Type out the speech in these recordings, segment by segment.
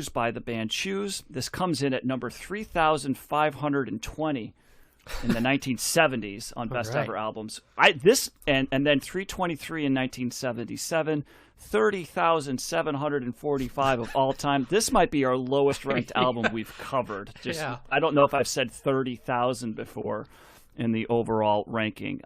Shoes by the band Shoes. This comes in at number 3,520 in the 1970s on Best Ever Albums. And then 323 in 1977, 30,745 of all time. This might be our lowest ranked album we've covered. I don't know if I've said 30,000 before in the overall ranking.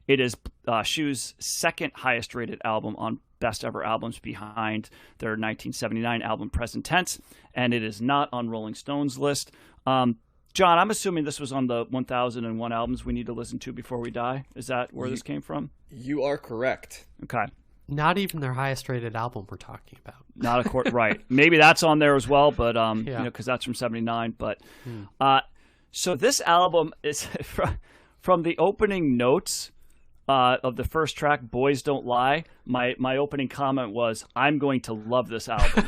It is Shoes' second highest rated album on Best Ever Albums behind their 1979 album Present Tense, and it is not on Rolling Stone's list. John, I'm assuming this was on the 1001 albums we need to listen to before we die. Is that where this came from? You are correct. Okay. Not even their highest rated album we're talking about. Not a court, right. Maybe that's on there as well, but because that's from 79. But so this album is from the opening notes of the first track, Boys Don't Lie. My opening comment was, I'm going to love this album.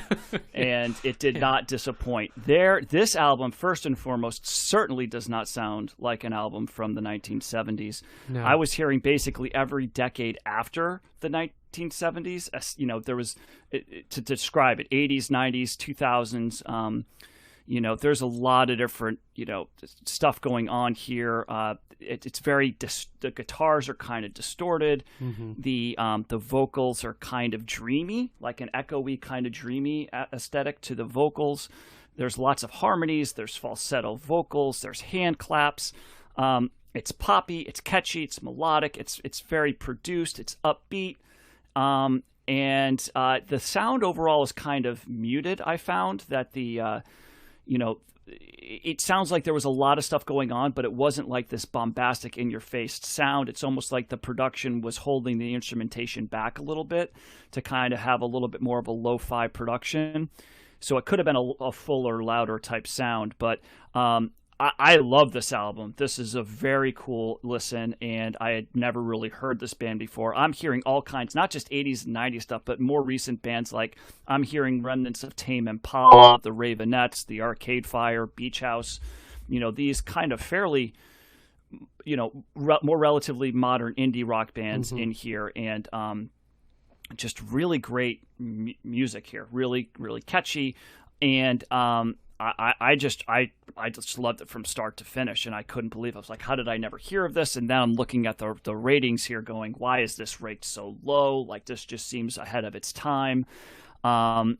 And it did not disappoint. This album, first and foremost, certainly does not sound like an album from the 1970s. No. I was hearing basically every decade after the 1970s. There was, to describe it, 80s, 90s, 2000s. There's a lot of different, stuff going on here. It's very, the guitars are kind of distorted. Mm-hmm. The vocals are kind of dreamy, like an echoey kind of dreamy aesthetic to the vocals. There's lots of harmonies. There's falsetto vocals. There's hand claps. It's poppy. It's catchy. It's melodic. It's very produced. It's upbeat. And the sound overall is kind of muted. I found that it sounds like there was a lot of stuff going on, but it wasn't like this bombastic in-your-face sound. It's almost like the production was holding the instrumentation back a little bit to kind of have a little bit more of a lo-fi production. So it could have been a fuller, louder type sound, but I love this album. This is a very cool listen, and I had never really heard this band before. I'm hearing all kinds, not just 80s and 90s stuff, but more recent bands like I'm hearing remnants of Tame Impala, the Ravenettes, the Arcade Fire, Beach House, these kind of fairly, more relatively modern indie rock bands in here, and just really great music here, really, really catchy, and I just loved it from start to finish, and I couldn't believe it. I was like, how did I never hear of this? And then I'm looking at the ratings here going, why is this ranked so low? Like, this just seems ahead of its time. I'm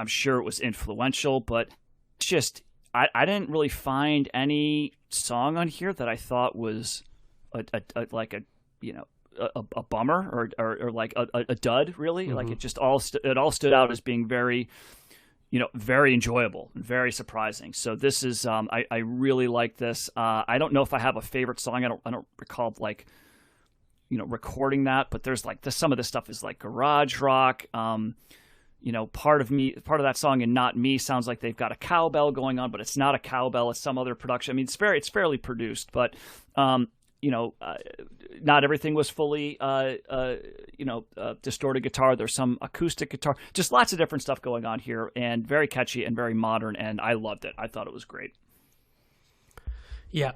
sure it was influential, but it's just, I didn't really find any song on here that I thought was a bummer or like a dud, really. Mm-hmm. Like, it just all stood out as being very, very enjoyable and very surprising. So this is, I really like this. I don't know if I have a favorite song. I don't recall recording that, but there's some of this stuff is like garage rock. Part of that song in Not Me sounds like they've got a cowbell going on, but it's not a cowbell. It's some other production. I mean, it's fairly produced, but, not everything was fully, distorted guitar. There's some acoustic guitar, just lots of different stuff going on here, and very catchy and very modern. And I loved it. I thought it was great. Yeah,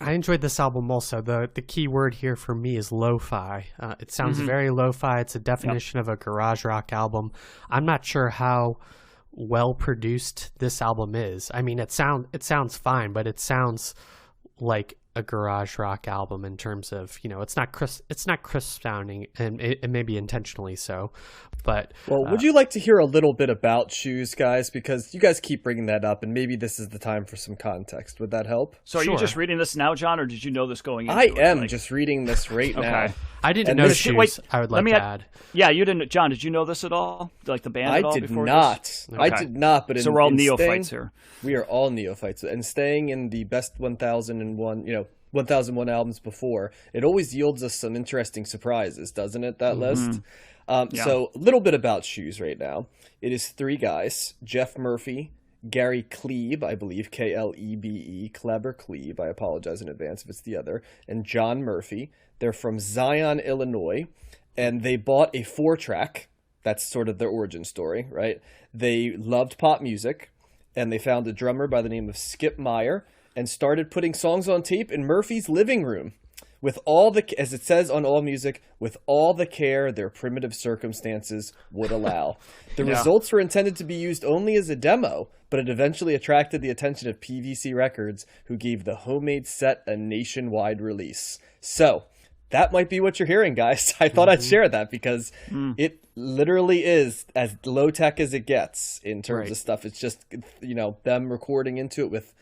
I enjoyed this album also. The key word here for me is lo-fi. It sounds very lo-fi. It's a definition of a garage rock album. I'm not sure how well produced this album is. I mean, it sounds fine, but it sounds like a garage rock album in terms of, it's not crisp sounding, and it may be intentionally so, but would you like to hear a little bit about Shoes, guys, because you guys keep bringing that up, and maybe this is the time for some context. Would that help? So are you just reading this now, John, or did you know this going into I am just reading this right now. I didn't know Shoes. Wait, I would like to add. Yeah, you didn't. John, did you know this at all? Like the band at all before this? I did not. But so we're all neophytes here. We are all neophytes, and staying in the best 1001, 1001 albums before, it always yields us some interesting surprises, doesn't it? That list. So a little bit about Shoes right now. It is three guys: Jeff Murphy, Gary Klebe, I believe, Klebe, Kleber Klebe. I apologize in advance if it's the other, and John Murphy. They're from Zion, Illinois, and they bought a 4-track. That's sort of their origin story, right? They loved pop music, and they found a drummer by the name of Skip Meyer and started putting songs on tape in Murphy's living room, with all the, as it says on AllMusic, with all the care their primitive circumstances would allow. The results were intended to be used only as a demo, but it eventually attracted the attention of PVC Records, who gave the homemade set a nationwide release. So that might be what you're hearing, guys. I thought I'd share that because it literally is as low tech as it gets in terms of stuff. It's just, them recording into it with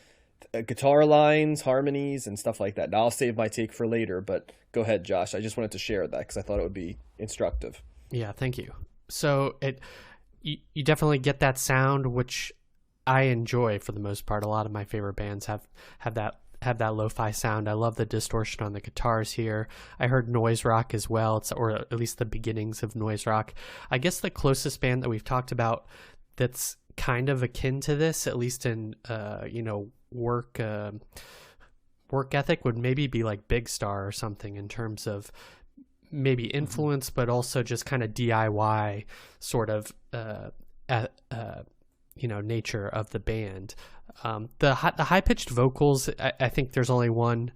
guitar lines, harmonies, and stuff like that. Now I'll save my take for later, but go ahead, Josh. I just wanted to share that because I thought it would be instructive. Yeah, thank you. So you definitely get that sound, which I enjoy for the most part. A lot of my favorite bands have that lo-fi sound. I love the distortion on the guitars here. I heard noise rock as well, or at least the beginnings of noise rock. I guess the closest band that we've talked about that's kind of akin to this, at least in work ethic, would maybe be like Big Star or something, in terms of maybe influence, but also just kind of DIY sort of nature of the band. The high-pitched vocals, I think there's only one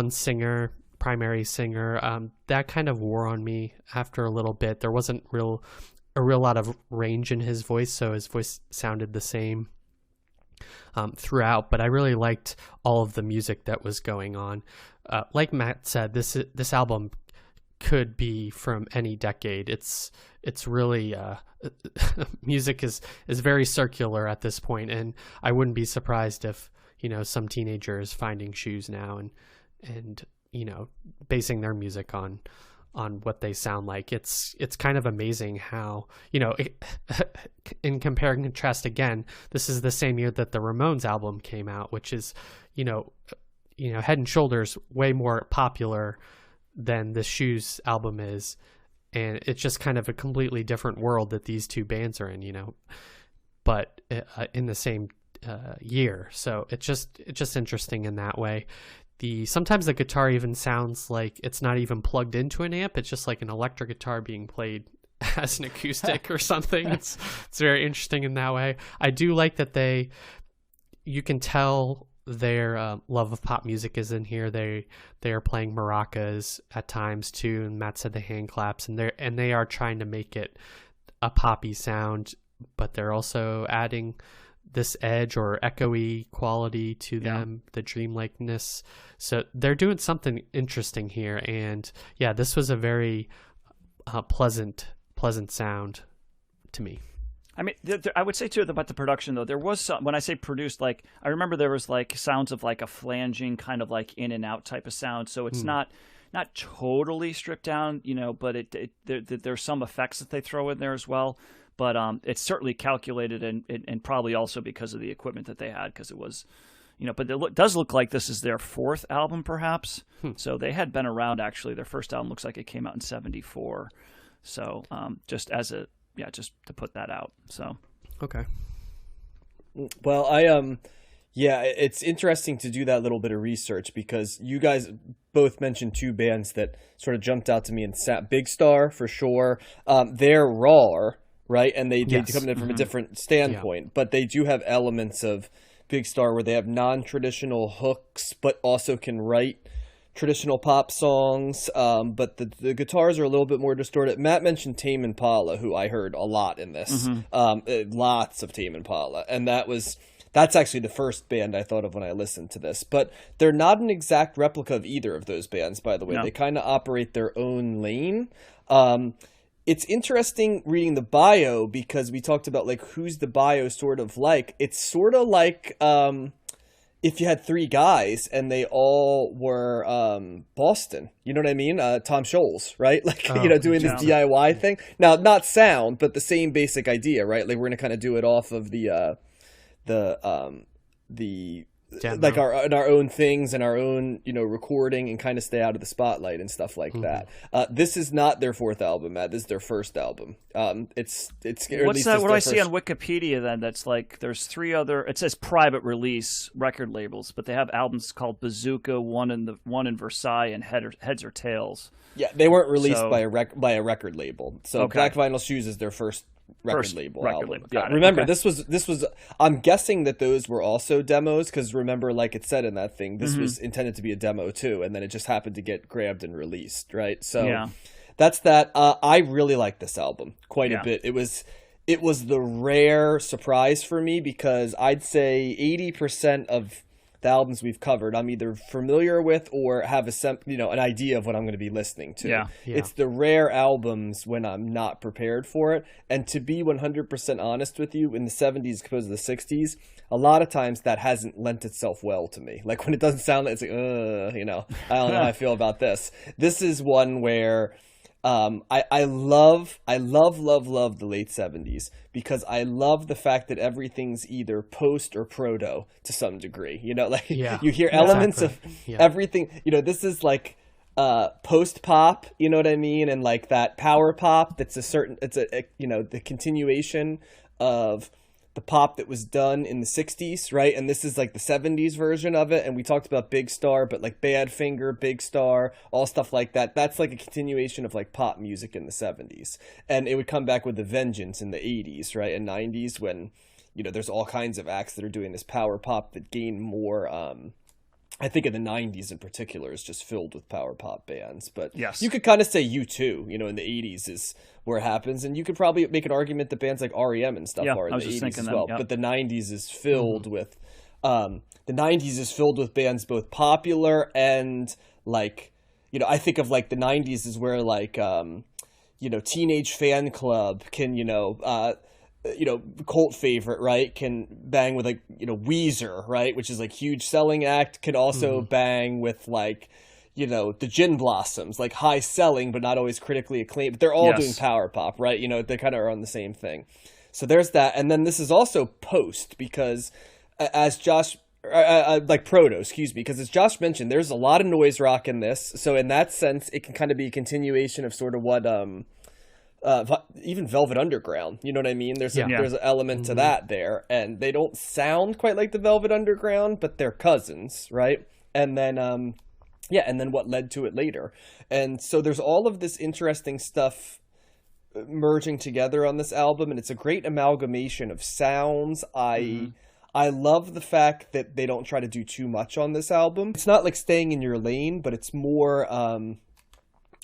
singer, primary singer. That kind of wore on me after a little bit. There wasn't a real lot of range in his voice, so his voice sounded the same throughout, but I really liked all of the music that was going on. Like Matt said, this album could be from any decade. It's really music is very circular at this point, and I wouldn't be surprised if some teenager is finding shoes now and basing their music on what they sound like. It's kind of amazing how in compare and contrast again, this is the same year that the Ramones album came out, which is Head and Shoulders way more popular than the Shoes album is, and it's just kind of a completely different world that these two bands are in, but in the same year. So it's just interesting in that way. Sometimes the guitar even sounds like it's not even plugged into an amp. It's just like an electric guitar being played as an acoustic or something. It's very interesting in that way. I do like that you can tell their love of pop music is in here. They are playing maracas at times too, and Matt said the hand claps, and they are trying to make it a poppy sound, but they're also adding this edge or echoey quality to them, the dreamlikeness. So they're doing something interesting here, and this was a very pleasant sound to me. I mean, I would say too about the production though. There was some, when I say produced, like I remember there was like sounds of like a flanging kind of like in and out type of sound. So it's not totally stripped down, but there's some effects that they throw in there as well. But it's certainly calculated and probably also because of the equipment that they had, because it was, but it does look like this is their fourth album perhaps. So they had been around actually. Their first album looks like it came out in 1974. So just to put that out. So okay. Well, it's interesting to do that little bit of research because you guys both mentioned two bands that sort of jumped out to me, and Big Star for sure. They're raw, right? And they come in from a different standpoint, but they do have elements of Big Star where they have non-traditional hooks, but also can write traditional pop songs. But the guitars are a little bit more distorted. Matt mentioned Tame Impala, who I heard a lot in this. Lots of Tame Impala, and that's actually the first band I thought of when I listened to this. But they're not an exact replica of either of those bands, by the way. No. They kind of operate their own lane. It's interesting reading the bio because we talked about like who's the bio sort of like. It's sort of like if you had three guys and they all were Boston, you know what I mean? Tom Scholes, right? Like, doing this DIY thing. Now, not sound, but the same basic idea, right? Like we're going to kind of do it off of the like our own things and our own recording and kind of stay out of the spotlight and stuff like that. This is not their fourth album, Matt. This is their first album. What's that? What do I see on Wikipedia then? That's like there's three other. It says private release record labels, but they have albums called Bazooka, one in Versailles, and Heads or Tails. Yeah, they weren't released by a record label. So okay. Black Vinyl Shoes is their first record label album. Yeah, remember this was. I'm guessing that those were also demos because remember, like it said in that thing, this was intended to be a demo too, and then it just happened to get grabbed and released, right? So that's that. I really like this album quite a bit. It was the rare surprise for me because I'd say 80% of the albums we've covered I'm either familiar with or have an idea of what I'm going to be listening to. Yeah. It's the rare albums when I'm not prepared for it. And to be 100% honest with you, in the 70s opposed to the 60s, a lot of times that hasn't lent itself well to me. Like when it doesn't sound like it's like, I don't know how I feel about this. This is one where I love the late 70s because I love the fact that everything's either post or proto to some degree. Like you hear elements of everything. This is like post pop, you know what I mean? And like that power pop that's the continuation of the pop that was done in the 60s, right? And this is like the 70s version of it. And we talked about Big Star, but like Badfinger, Big Star, all stuff like that. That's like a continuation of like pop music in the 70s. And it would come back with a vengeance in the 80s, right? And 90s when, there's all kinds of acts that are doing this power pop that gain more, I think in the 90s in particular is just filled with power pop bands. But you could kind of say U2, in the 80s is where it happens. And you could probably make an argument that bands like REM and stuff are in the 80s as well. But the 90s is filled with bands both popular and like, I think of like the 90s is where like, Teenage Fan Club can, cult favorite, right, can bang with like Weezer, right, which is like huge selling act, could also bang with like the Gin Blossoms, like high selling but not always critically acclaimed, but they're all doing power pop, right? They kind of are on the same thing. So there's that. And then this is also post because as Josh like proto, because as Josh mentioned, there's a lot of noise rock in this, so in that sense it can kind of be a continuation of sort of what even Velvet Underground, you know what I mean? There's an element to that there, and they don't sound quite like the Velvet Underground, but they're cousins, right? And then and then what led to it later. And so there's all of this interesting stuff merging together on this album, and it's a great amalgamation of sounds. I love the fact that they don't try to do too much on this album. It's not like staying in your lane, but it's more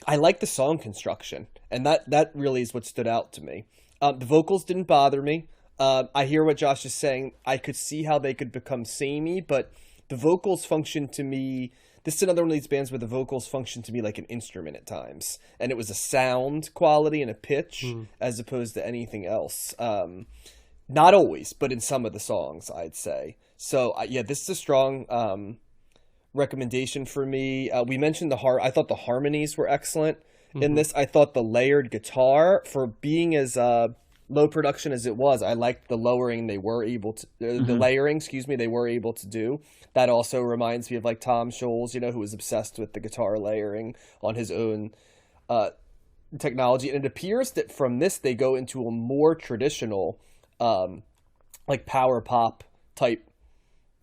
I like the song construction, and that really is what stood out to me. The vocals didn't bother me. I hear what Josh is saying. I could see how they could become samey, but the vocals function to me. This is another one of these bands where the vocals function to me like an instrument at times, and it was a sound quality and a pitch as opposed to anything else. Not always, but in some of the songs, I'd say. So this is a strong recommendation for me. We mentioned I thought the harmonies were excellent in this. I thought the layered guitar, for being as low production as it was, I liked the lowering they were able to the layering, they were able to do. That also reminds me of like Tom Scholz, who was obsessed with the guitar layering on his own technology. And it appears that from this they go into a more traditional like power pop type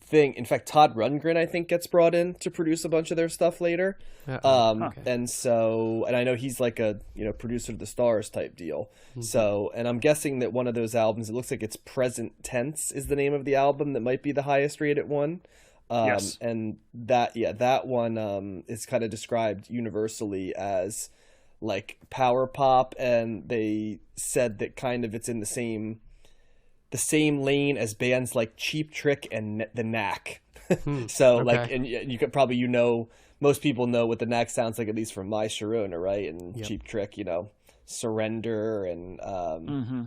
thing. In fact, Todd Rundgren, I think, gets brought in to produce a bunch of their stuff later. And I know he's like a producer of the stars type deal. So, and I'm guessing that one of those albums, it looks like it's Present Tense is the name of the album that might be the highest rated one. And that one is kind of described universally as like power pop, and they said that kind of it's in the same lane as bands like Cheap Trick and the Knack. So like, and you could probably, most people know what the Knack sounds like, at least from My Sharona, right? And Cheap Trick, Surrender and all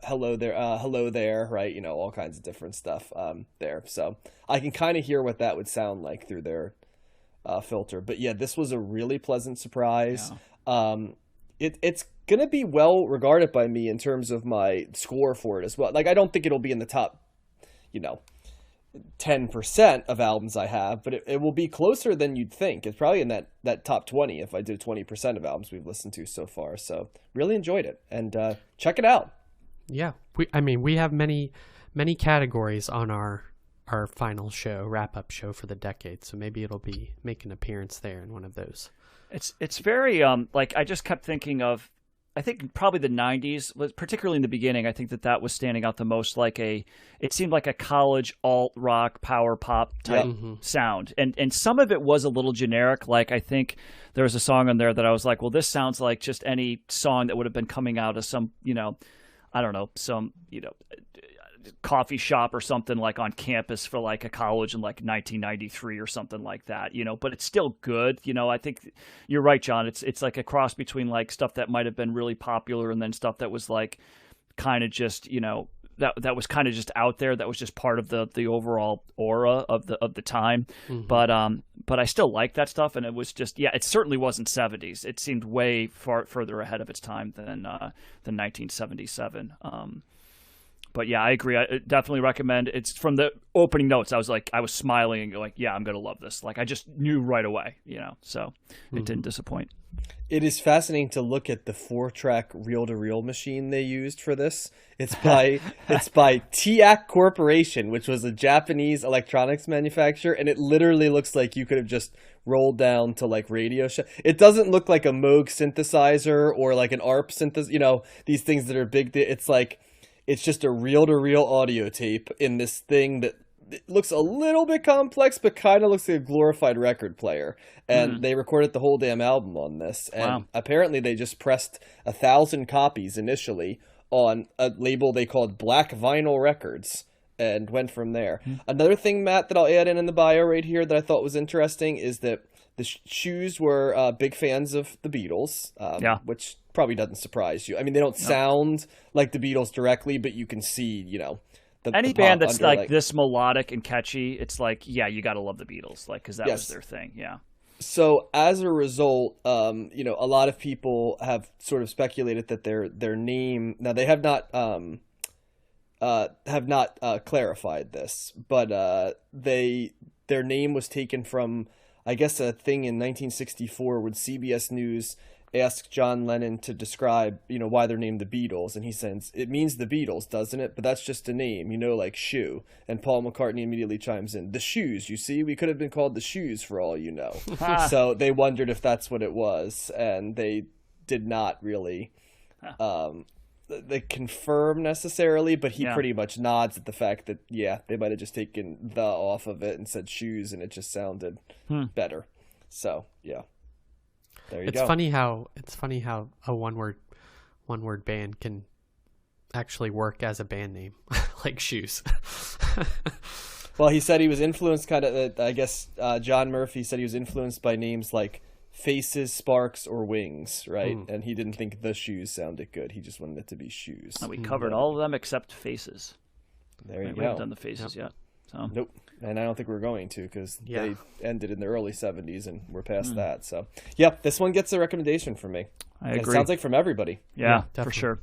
hello there, right? All kinds of different stuff there. So I can kind of hear what that would sound like through their filter. But this was a really pleasant surprise. It's gonna be well regarded by me in terms of my score for it as well. Like, I don't think it'll be in the top 10% of albums I have, but it will be closer than you'd think. It's probably in that top 20 if I did 20% of albums we've listened to so far. So really enjoyed it, and check it out. We have many categories on our final show, wrap-up show for the decade, so maybe it'll make an appearance there in one of those. It's very like, I just kept thinking of I think probably the 90s, particularly in the beginning, I think that was standing out the most. It seemed like a college alt-rock, power pop type sound. And some of it was a little generic. Like, I think there was a song on there that I was like, well, this sounds like just any song that would have been coming out of some, I don't know, some, coffee shop or something like on campus for like a college in like 1993 or something like that, but it's still good. I think you're right, John. It's like a cross between like stuff that might have been really popular and then stuff that was like kind of just, that was kind of just out there. That was just part of the overall aura of the time. But I still like that stuff. And it was just, it certainly wasn't 70s. It seemed way further ahead of its time than 1977. But yeah, I agree. I definitely recommend. It's from the opening notes. I was smiling and going, yeah, I'm going to love this. Like, I just knew right away, so it didn't disappoint. It is fascinating to look at the 4-track reel-to-reel machine they used for this. It's by TIAC Corporation, which was a Japanese electronics manufacturer, and it literally looks like you could have just rolled down to like Radio Shack. It doesn't look like a Moog synthesizer or like an ARP synthesizer, these things that are big. It's just a reel-to-reel audio tape in this thing that it looks a little bit complex, but kind of looks like a glorified record player. And they recorded the whole damn album on this. And apparently they just pressed 1,000 copies initially on a label they called Black Vinyl Records and went from there. Another thing, Matt, that I'll add in the bio right here that I thought was interesting is that the Shoes were big fans of the Beatles, which probably doesn't surprise you. I mean, they don't sound like the Beatles directly, but you can see, any band that's like this melodic and catchy, it's like, yeah, you got to love the Beatles, like, because that was their thing, yeah. So as a result, a lot of people have sort of speculated that their name. Now they have not clarified this, but their name was taken from, I guess, a thing in 1964 when CBS News asked John Lennon to describe, why they're named the Beatles. And he says, it means the Beatles, doesn't it? But that's just a name, like shoe. And Paul McCartney immediately chimes in, the Shoes, you see? We could have been called the Shoes for all you know. So they wondered if that's what it was. And they did not really they confirm necessarily, but he pretty much nods at the fact that, they might have just taken the off of it and said shoes, and it just sounded better. So, yeah. There you go. It's funny how a one word band can actually work as a band name, like Shoes. Well, he said he was influenced I guess John Murphy said he was influenced by names like Faces, Sparks, or Wings, right? And he didn't think the Shoes sounded good. He just wanted it to be Shoes. We covered all of them except Faces. There you go. We haven't done the Faces yet. So. Nope. And I don't think we're going to, because they ended in the early 70s and we're past that. So, this one gets a recommendation from me. I agree. It sounds like from everybody. Yeah, for sure.